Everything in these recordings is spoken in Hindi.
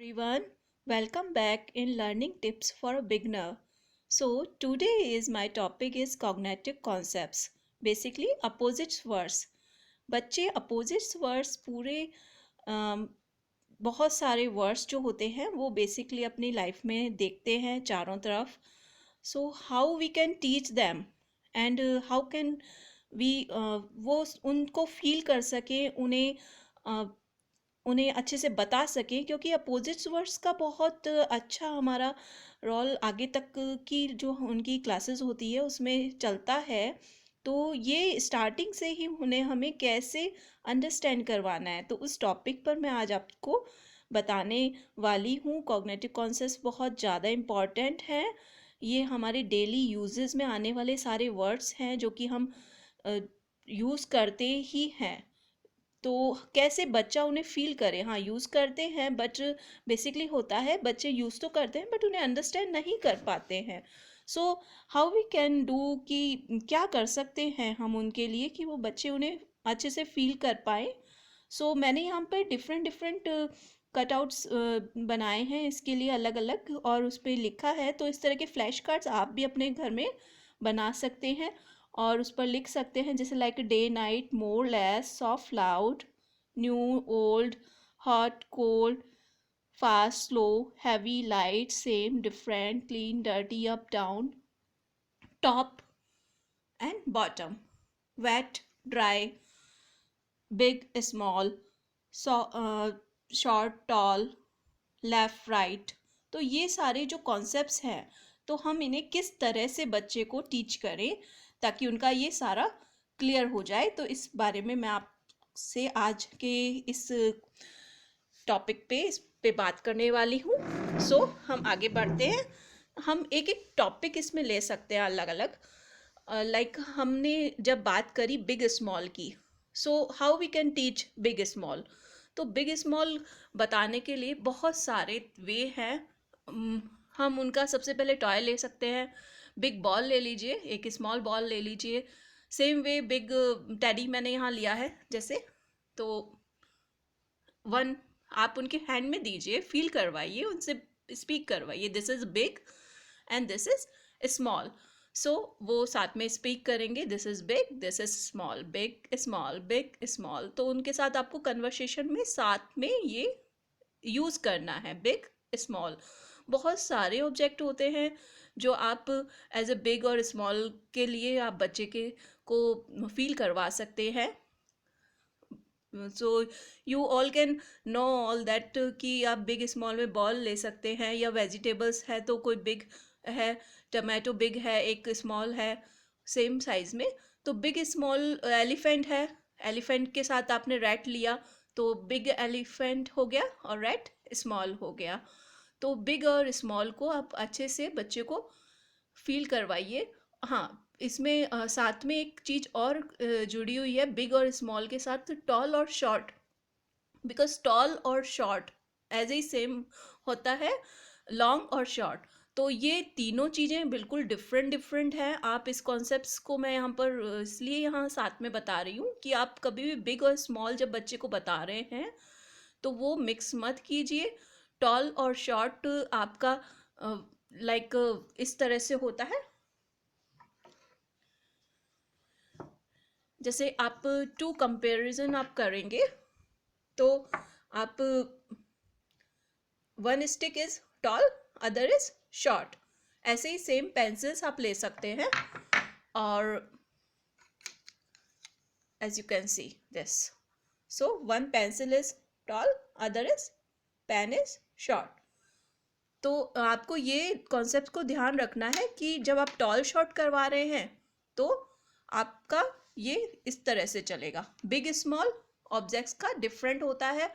everyone, welcome back in Learning Tips for a Beginner. So today is my topic is cognitive concepts, basically opposites words. बच्चे opposites words पूरे अम, बहुत सारे वर्ड्स जो होते हैं वो बेसिकली अपनी लाइफ में देखते हैं चारों तरफ. So how we can teach them and how can we वो उनको फील कर सकें, उन्हें अच्छे से बता सकें, क्योंकि अपोजिट्स वर्ड्स का बहुत अच्छा हमारा रोल आगे तक की जो उनकी क्लासेस होती है उसमें चलता है. तो ये स्टार्टिंग से ही उन्हें हमें कैसे अंडरस्टैंड करवाना है, तो उस टॉपिक पर मैं आज आपको बताने वाली हूँ. कॉग्निटिव कॉन्सेप्ट्स बहुत ज़्यादा इम्पॉर्टेंट हैं. ये हमारे डेली यूजेस में आने वाले सारे वर्ड्स हैं जो कि हम यूज़ करते ही हैं. तो कैसे बच्चा उन्हें फील करे, हाँ यूज़ करते हैं बट बेसिकली होता है बच्चे यूज़ तो करते हैं बट उन्हें अंडरस्टैंड नहीं कर पाते हैं. So how we can do कि क्या कर सकते हैं हम उनके लिए कि वो बच्चे उन्हें अच्छे से फील कर पाए. सो मैंने यहाँ पर डिफरेंट डिफरेंट कटआउट्स बनाए हैं इसके लिए अलग अलग, और उस पर लिखा है. तो इस तरह के फ्लैश कार्ड्स आप भी अपने घर में बना सकते हैं और उस पर लिख सकते हैं, जैसे like day night, more less, soft loud, new old, hot cold, fast slow, heavy light, same different, clean dirty, up down, top and bottom, wet dry, big small, short tall, left right. तो ये सारे जो कॉन्सेप्ट्स हैं तो हम इन्हें किस तरह से बच्चे को टीच करें ताकि उनका ये सारा क्लियर हो जाए. तो इस बारे में मैं आपसे आज के इस इस पे बात करने वाली हूँ. सो हम आगे बढ़ते हैं. हम एक एक टॉपिक इसमें ले सकते हैं अलग अलग. लाइक हमने जब बात करी बिग स्मॉल की, so how we can teach big small. तो बिग स्मॉल बताने के लिए बहुत सारे वे हैं. हम उनका सबसे पहले टॉय ले सकते हैं. बिग बॉल ले लीजिए, एक स्मॉल बॉल ले लीजिए. सेम वे बिग टेडी मैंने यहाँ लिया है जैसे. तो वन आप उनके हैंड में दीजिए, फील करवाइए, उनसे स्पीक करवाइए, this is big and this is small. So वो साथ में स्पीक करेंगे, this is big, this is small, big small, big small. तो उनके साथ आपको कन्वर्सेशन में साथ में ये यूज़ करना है, बिग स्मॉल. बहुत सारे ऑब्जेक्ट होते हैं जो आप एज ए बिग और स्मॉल के लिए आप बच्चे के को फील करवा सकते हैं. So you all can know all that कि आप बिग स्मॉल में बॉल ले सकते हैं, या वेजिटेबल्स है तो कोई बिग है, टमाटो बिग है, एक स्मॉल है सेम साइज़ में. तो बिग स्मॉल एलिफेंट है, एलिफेंट के साथ आपने रैट लिया तो बिग एलिफेंट हो गया और रैट स्मॉल हो गया. तो बिग और स्मॉल को आप अच्छे से बच्चे को फील करवाइए. हाँ, इसमें साथ में एक चीज़ और जुड़ी हुई है बिग और स्मॉल के साथ, टॉल और शॉर्ट. बिकॉज टॉल और शॉर्ट एज ए सेम होता है, लॉन्ग और शॉर्ट. तो ये तीनों चीज़ें बिल्कुल डिफरेंट डिफरेंट हैं. आप इस कॉन्सेप्ट्स को मैं यहाँ पर इसलिए यहाँ साथ में बता रही हूँ कि आप कभी भी बिग और स्मॉल जब बच्चे को बता रहे हैं तो वो मिक्स मत कीजिए. टॉल और शॉर्ट आपका लाइक इस तरह से होता है, जैसे आप टू कंपैरिजन आप करेंगे तो आप one stick is tall, other is short. ऐसे ही सेम पेंसिल्स आप ले सकते हैं और as you can see this. So one pencil is tall, other is pen is short. तो आपको ये कॉन्सेप्ट को ध्यान रखना है कि जब आप टॉल शॉर्ट करवा रहे हैं तो आपका ये इस तरह से चलेगा. बिग स्मॉल ऑब्जेक्ट्स का डिफरेंट होता है.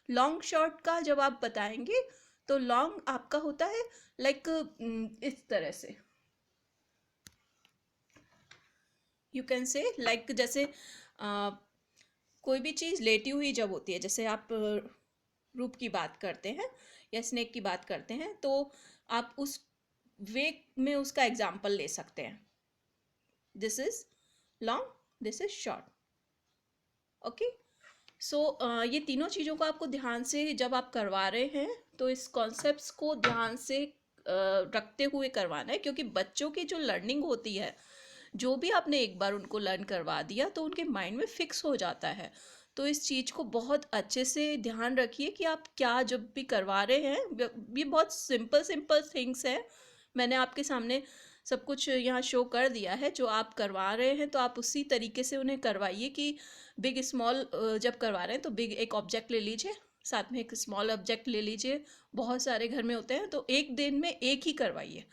लॉन्ग शॉर्ट का जब आप बताएंगे तो लॉन्ग आपका होता है लाइक इस तरह से, यू कैन से लाइक जैसे कोई भी चीज़ लेटी हुई जब होती है, जैसे आप रूप की बात करते हैं या स्नेक की बात करते हैं, तो आप उस वे में उसका एग्जाम्पल ले सकते हैं. This is long, this is short. Okay. So ये तीनों चीज़ों को आपको ध्यान से जब आप करवा रहे हैं तो इस कॉन्सेप्ट्स को ध्यान से रखते हुए करवाना है, क्योंकि बच्चों की जो लर्निंग होती है, जो भी आपने एक बार उनको लर्न करवा दिया तो उनके माइंड में फिक्स हो जाता है। तो इस चीज़ को बहुत अच्छे से ध्यान रखिए कि आप क्या जब भी करवा रहे हैं, ये बहुत सिंपल सिंपल थिंग्स हैं। मैंने आपके सामने सब कुछ यहाँ शो कर दिया है, जो आप करवा रहे हैं तो आप उसी तरीके से उन्हें करवाइए कि बिग स्मॉल जब करवा रहे हैं तो बिग एक ऑब्जेक्ट ले लीजिए, साथ में एक स्मॉल ऑब्जेक्ट ले लीजिए। बहुत सारे घर में होते हैं तो एक दिन में एक ही करवाइए,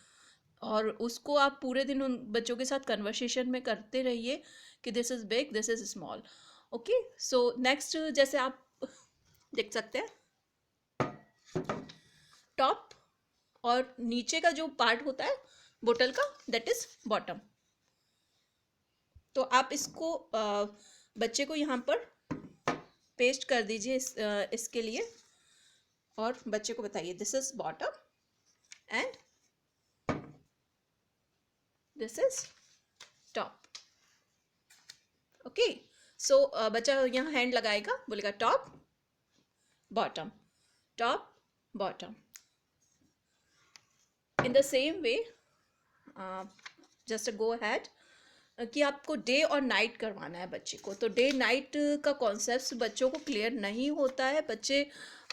और उसको आप पूरे दिन उन बच्चों के साथ कन्वर्सेशन में करते रहिए कि this is big, this is small. Okay, so next जैसे आप देख सकते हैं, टॉप और नीचे का जो पार्ट होता है बोतल का, दैट इज बॉटम। तो आप इसको बच्चे को यहाँ पर पेस्ट कर दीजिए इसके लिए, और बच्चे को बताइए this is bottom and this is top. Okay, so बच्चा यहाँ हैंड लगाएगा, बोलेगा top bottom, top bottom. In the same way just go ahead कि आपको डे और नाइट करवाना है बच्चे को। तो डे नाइट का कॉन्सेप्ट बच्चों को क्लियर नहीं होता है। बच्चे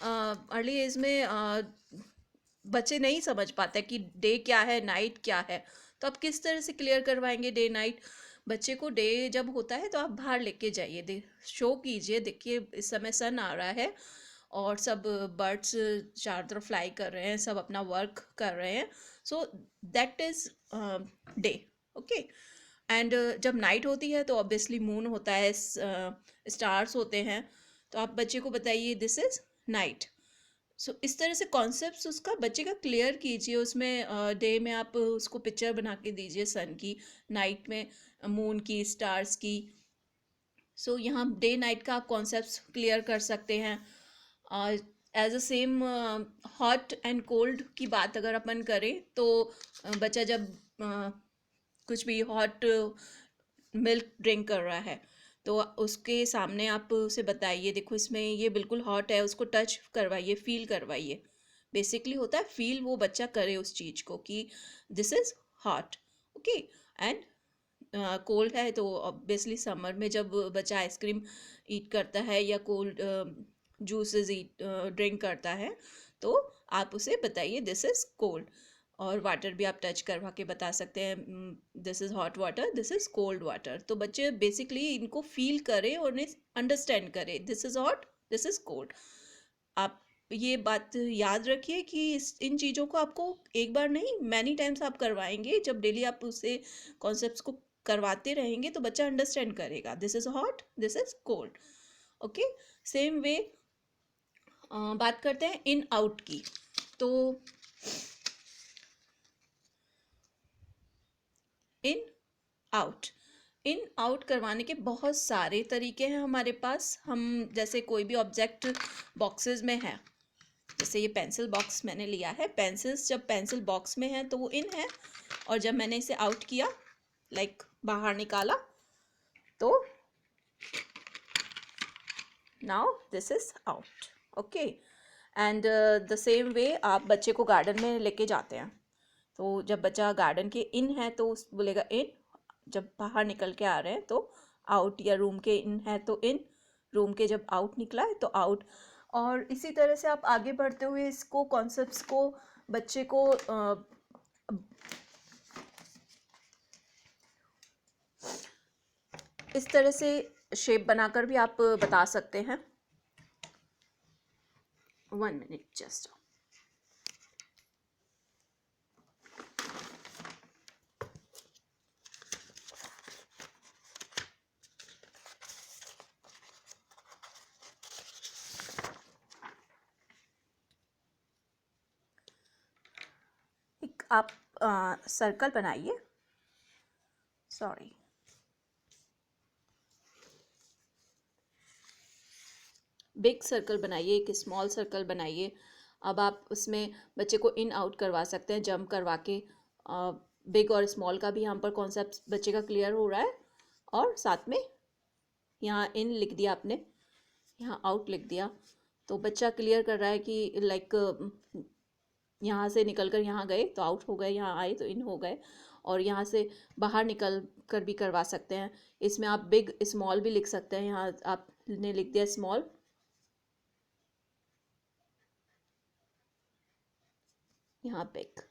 अर्ली एज में बच्चे नहीं समझ पाते कि डे क्या है, नाइट क्या है। तो आप किस तरह से क्लियर करवाएंगे डे नाइट? बच्चे को डे जब होता है तो आप बाहर लेके जाइए, शो कीजिए, देखिए इस समय सन आ रहा है और सब बर्ड्स चारों तरफ फ्लाई कर रहे हैं, सब अपना वर्क कर रहे हैं। So that is day. Okay, and जब नाइट होती है तो ऑब्वियसली मून होता है, स्टार्स होते हैं। तो आप बच्चे को बताइए दिस इज़ नाइट। सो इस तरह से कॉन्सेप्ट्स उसका बच्चे का क्लियर कीजिए। उसमें डे में आप उसको पिक्चर बना के दीजिए सन की, नाइट में मून की, स्टार्स की। सो यहाँ डे नाइट का आप कॉन्सेप्ट्स क्लियर कर सकते हैं। As a same hot and cold की बात अगर अपन करें तो बच्चा जब कुछ भी हॉट मिल्क ड्रिंक कर रहा है तो उसके सामने आप उसे बताइए देखो इसमें ये बिल्कुल हॉट है, उसको टच करवाइए, फील करवाइए। बेसिकली होता है फील, वो बच्चा करे उस चीज़ को कि this is hot. Okay, and cold है तो ऑब्वियसली समर में जब बच्चा आइसक्रीम ईट करता है या कोल्ड जूसेस ईट ड्रिंक करता है तो आप उसे बताइए दिस इज़ कोल्ड। और वाटर भी आप टच करवा के बता सकते हैं, this is hot water, this is cold water. तो बच्चे बेसिकली इनको फील करें और उन्हें अंडरस्टैंड करें, this is hot, this is cold. आप ये बात याद रखिए कि इन चीज़ों को आपको एक बार नहीं मैनी टाइम्स आप करवाएंगे। जब डेली आप उसे कॉन्सेप्ट्स को करवाते रहेंगे तो बच्चा अंडरस्टैंड करेगा, this is hot, this is cold. Okay, same way बात करते हैं इन आउट की। तो इन आउट, इन आउट करवाने के बहुत सारे तरीके हैं हमारे पास। हम जैसे कोई भी ऑब्जेक्ट बॉक्सेस में है, जैसे ये पेंसिल बॉक्स मैंने लिया है, पेंसिल्स जब पेंसिल बॉक्स में है तो वो इन है, और जब मैंने इसे आउट किया लाइक बाहर निकाला तो now this is out. Okay, and the same वे आप बच्चे को गार्डन में लेके जाते हैं तो जब बच्चा गार्डन के इन है तो बोलेगा इन, जब बाहर निकल के आ रहे हैं तो आउट, या रूम के इन है तो इन, रूम के जब आउट निकला है तो आउट। और इसी तरह से आप आगे बढ़ते हुए इसको कॉन्सेप्ट्स को बच्चे को इस तरह से शेप बनाकर भी आप बता सकते हैं। 1 minute जस्ट। एक आप सर्कल बनाइए, सॉरी, बिग सर्कल बनाइए, एक स्मॉल सर्कल बनाइए। अब आप उसमें बच्चे को इन आउट करवा सकते हैं, जंप करवा के। बिग और स्मॉल का भी यहाँ पर कॉन्सेप्ट बच्चे का क्लियर हो रहा है, और साथ में यहाँ इन लिख दिया आपने, यहाँ आउट लिख दिया तो बच्चा क्लियर कर रहा है कि लाइक यहाँ से निकल कर यहाँ गए तो आउट हो गए, यहाँ आए तो इन हो गए, और यहाँ से बाहर निकल कर भी करवा सकते हैं। इसमें आप बिग स्मॉल भी लिख सकते हैं। यहाँ आपने लिख दिया स्मॉल, यहाँ बिग।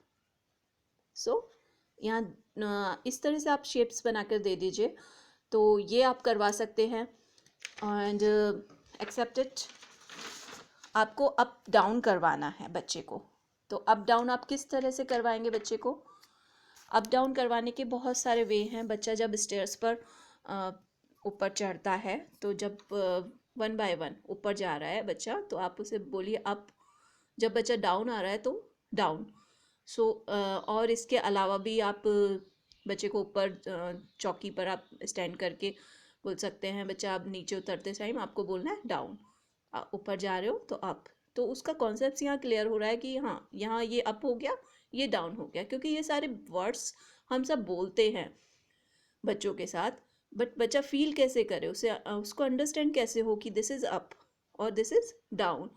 सो यहाँ इस तरह से आप शेप्स बना कर दे दीजिए, तो ये आप करवा सकते हैं। एंड एक्सेप्टेड, आपको अप डाउन करवाना है बच्चे को, तो अप डाउन आप किस तरह से करवाएंगे बच्चे को? अप डाउन करवाने के बहुत सारे वे हैं। बच्चा जब स्टेयर्स पर ऊपर चढ़ता है, तो जब 1 बाय 1 ऊपर जा रहा है बच्चा, तो आप उसे बोलिए अप। जब बच्चा डाउन आ रहा है तो डाउन। सो और इसके अलावा भी आप बच्चे को ऊपर चौकी पर आप स्टैंड करके बोल सकते हैं, बच्चा आप नीचे उतरते टाइम आपको बोलना है डाउन, ऊपर जा रहे हो तो अप। तो उसका कॉन्सेप्ट यहाँ क्लियर हो रहा है कि हाँ, यहाँ ये अप हो गया, ये डाउन हो गया, क्योंकि ये सारे वर्ड्स हम सब बोलते हैं बच्चों के साथ, बट बच्चा फील कैसे करे, उसे उसको अंडरस्टैंड कैसे हो कि दिस इज़ अप और दिस इज़ डाउन।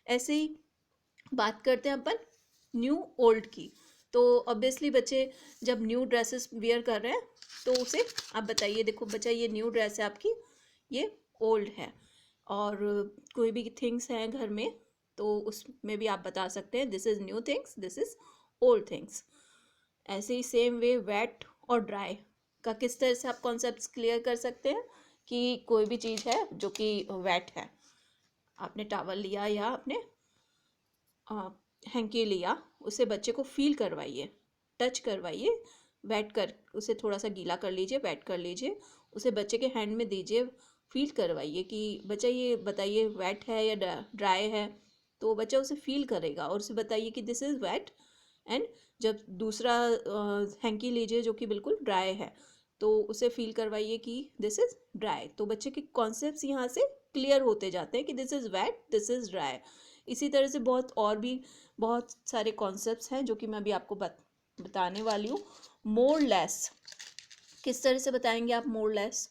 ऐसे ही बात करते हैं अपन न्यू ओल्ड की। तो ऑब्वियसली बच्चे जब न्यू ड्रेसेस वियर कर रहे हैं, तो उसे आप बताइए, देखो बच्चा ये न्यू ड्रेस है आपकी, ये ओल्ड है। और कोई भी थिंग्स हैं घर में, तो उसमें भी आप बता सकते हैं this is new things, this is old things. ऐसे ही सेम वे वेट और ड्राई का किस तरह से आप कॉन्सेप्ट्स क्लियर कर सकते हैं कि कोई भी चीज़ है जो कि वेट है, आपने टॉवल लिया या आपने हैंकी लिया, उसे बच्चे को फील करवाइए, टच करवाइए, वेट कर उसे थोड़ा सा गीला कर लीजिए, वेट कर लीजिए, उसे बच्चे के हैंड में दीजिए, फील करवाइए कि बच्चा ये बताइए वेट है या ड्राई है। तो बच्चा उसे फील करेगा, और उसे बताइए कि दिस इज़ वेट। एंड जब दूसरा हैंकी लीजिए जो कि बिल्कुल ड्राई है, तो उसे फील करवाइए कि दिस इज़ ड्राई। तो बच्चे के कॉन्सेप्ट्स यहाँ से क्लियर होते जाते हैं कि this is wet, this is dry. इसी तरह से बहुत और भी बहुत सारे कॉन्सेप्ट्स हैं जो कि मैं अभी आपको बताने वाली हूँ। मोर लेस किस तरह से बताएंगे आप मोर लेस?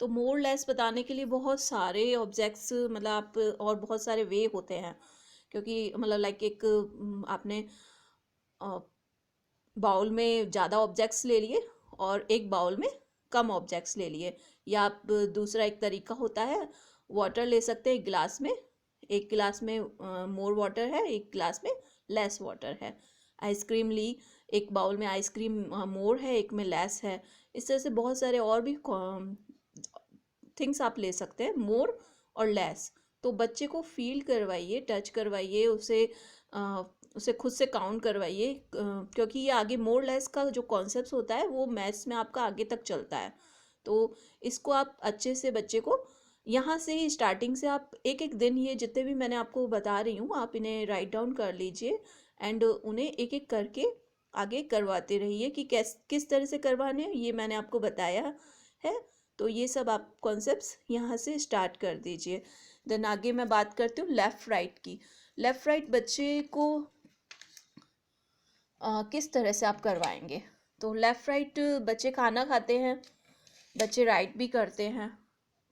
तो मोर लेस बताने के लिए बहुत सारे ऑब्जेक्ट्स, मतलब आप और बहुत सारे वे होते हैं, क्योंकि मतलब लाइक एक आपने बाउल में ज़्यादा ऑब्जेक्ट्स ले लिए और एक बाउल में कम ऑब्जेक्ट्स ले लिए, या आप दूसरा एक तरीका होता है, वाटर ले सकते हैं एक गिलास में, एक गिलास में मोर वाटर है, एक गिलास में लेस वाटर है। आइसक्रीम ली, एक बाउल में आइसक्रीम मोर है, एक में लेस है। इस तरह से बहुत सारे और भी थिंग्स आप ले सकते हैं, मोर और लेस। तो बच्चे को फील करवाइए, टच करवाइए, उसे खुद से काउंट करवाइए, क्योंकि ये आगे मोर लेस का जो कॉन्सेप्ट होता है वो मैथ्स में आपका आगे तक चलता है। तो इसको आप अच्छे से बच्चे को यहाँ से ही स्टार्टिंग से आप एक एक दिन, ये जितने भी मैंने आपको बता रही हूँ, आप इन्हें राइट डाउन कर लीजिए एंड उन्हें एक एक करके आगे करवाते रहिए कि किस तरह से करवाने हैं, ये मैंने आपको बताया है। तो ये सब आप कॉन्सेप्ट्स यहाँ से स्टार्ट कर दीजिए। देन आगे मैं बात करती हूँ लेफ़्ट राइट की। लेफ़्ट राइट बच्चे को किस तरह से आप करवाएंगे? तो लेफ़्ट राइट बच्चे खाना खाते हैं, बच्चे राइट भी करते हैं,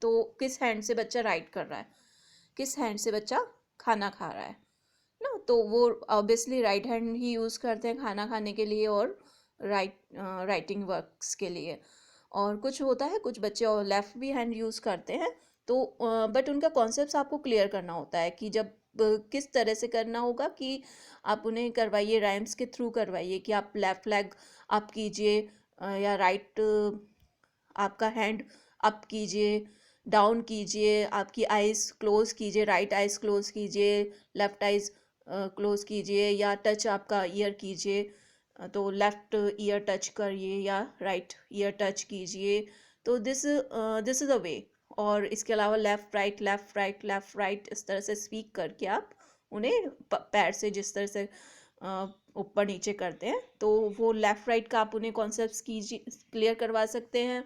तो किस हैंड से बच्चा राइट कर रहा है, किस हैंड से बच्चा खाना खा रहा है ना? तो वो ऑब्वियसली राइट हैंड ही यूज़ करते हैं खाना खाने के लिए और राइटिंग वर्क्स के लिए। और कुछ होता है, कुछ बच्चे और लेफ़्ट भी हैंड यूज़ करते हैं। तो बट उनका कॉन्सेप्ट आपको क्लियर करना होता है कि जब किस तरह से करना होगा, कि आप उन्हें करवाइए राइम्स के थ्रू करवाइए कि आप लेफ़्ट लेग अप कीजिए, या राइट आपका हैंड अप कीजिए, डाउन कीजिए, आपकी आइज़ क्लोज़ कीजिए, राइट आइज़ क्लोज़ कीजिए, लेफ़्ट आइज़ क्लोज़ कीजिए, या टच आपका ईयर कीजिए, तो लेफ़्ट ईयर टच करिए या राइट ईयर टच कीजिए। तो दिस इज़ अ वे। और इसके अलावा left right left right left right, इस तरह से स्पीक करके आप उन्हें पैर से जिस तरह से ऊपर नीचे करते हैं, तो वो लेफ़्ट राइट का आप उन्हें कॉन्सेप्ट्स कीजिए, क्लियर करवा सकते हैं।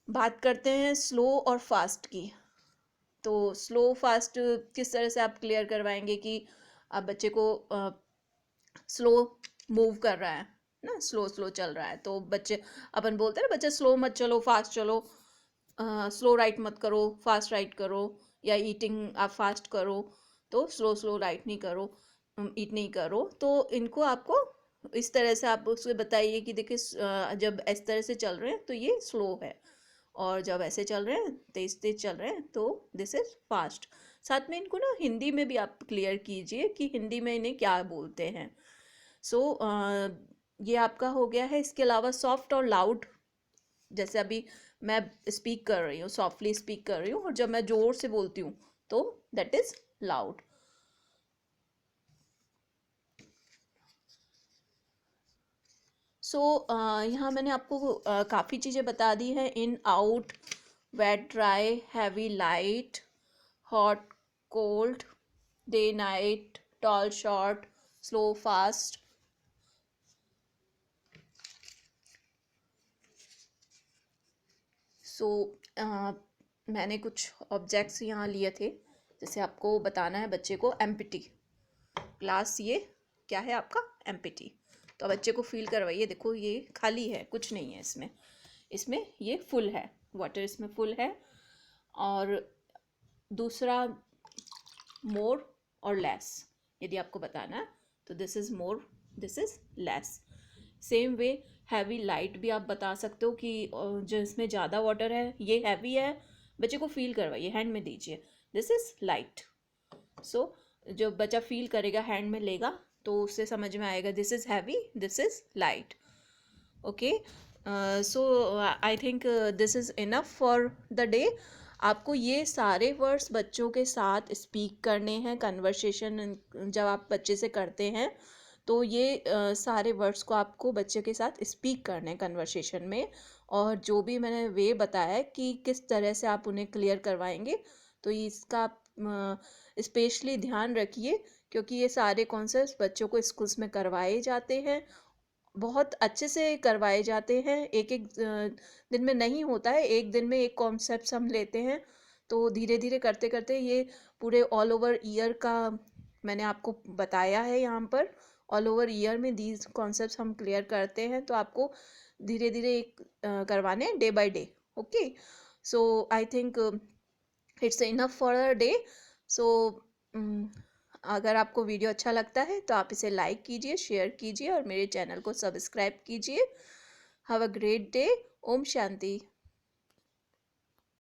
बात करते हैं स्लो और फास्ट की। तो स्लो फास्ट किस तरह से आप क्लियर करवाएंगे कि आप बच्चे को स्लो मूव कर रहा है ना, स्लो स्लो चल रहा है, तो बच्चे अपन बोलते हैं ना, बच्चे स्लो मत चलो फास्ट चलो, स्लो राइट मत करो फास्ट राइट करो, या ईटिंग आप फास्ट करो तो स्लो स्लो राइट नहीं करो, ईट नहीं करो। तो इनको आपको इस तरह से आप उसको बताइए कि देखिए जब इस तरह से चल रहे हैं तो ये स्लो है, और जब ऐसे चल रहे हैं तेज तेज चल रहे हैं तो दिस इज फास्ट। साथ में इनको ना हिंदी में भी आप क्लियर कीजिए कि हिंदी में इन्हें क्या बोलते हैं। सो ये आपका हो गया है। इसके अलावा सॉफ्ट और लाउड, जैसे अभी मैं स्पीक कर रही हूँ, सॉफ्टली स्पीक कर रही हूँ, और जब मैं ज़ोर से बोलती हूँ तो दैट इज़ लाउड। सो यहाँ मैंने आपको काफ़ी चीज़ें बता दी हैं। In out, wet dry, heavy light, hot cold, day night, tall short, slow fast. So मैंने कुछ ऑब्जेक्ट्स यहाँ लिए थे, जैसे आपको बताना है बच्चे को एम्प्टी क्लास, ये क्या है आपका एम्प्टी। तो बच्चे को फील करवाइए, देखो ये खाली है, कुछ नहीं है इसमें, इसमें ये फुल है, वाटर इसमें फुल है। और दूसरा मोर और लेस, यदि आपको बताना है तो this is more, this is less. Same way heavy light भी आप बता सकते हो कि जो इसमें ज़्यादा वाटर है ये हैवी है, बच्चे को फील करवाइए, हैंड में दीजिए, दिस इज़ लाइट। सो जो बच्चा फील करेगा, हैंड में लेगा, तो उससे समझ में आएगा this is heavy, this is light. Okay, so I think this is enough for the day. आपको ये सारे वर्ड्स बच्चों के साथ स्पीक करने हैं, कन्वर्सेशन जब आप बच्चे से करते हैं तो ये सारे वर्ड्स को आपको बच्चे के साथ स्पीक करने हैं कन्वर्सेशन में। और जो भी मैंने वे बताया कि किस तरह से आप उन्हें क्लियर करवाएंगे, तो इसका आप स्पेशली ध्यान रखिए, क्योंकि ये सारे कॉन्सेप्ट्स बच्चों को स्कूल्स में करवाए जाते हैं, बहुत अच्छे से करवाए जाते हैं। एक एक दिन में नहीं होता है, एक दिन में एक कॉन्सेप्ट हम लेते हैं, तो धीरे धीरे करते करते ये पूरे ऑल ओवर ईयर का मैंने आपको बताया है यहाँ पर। ऑल ओवर ईयर में दीज कॉन्सेप्ट्स हम क्लियर करते हैं, तो आपको धीरे धीरे एक करवाने day by day. Okay, so I think it's enough for a day. So अगर आपको वीडियो अच्छा लगता है तो आप इसे लाइक कीजिए, शेयर कीजिए और मेरे चैनल को सब्सक्राइब कीजिए। Have a great day. ओम शांति।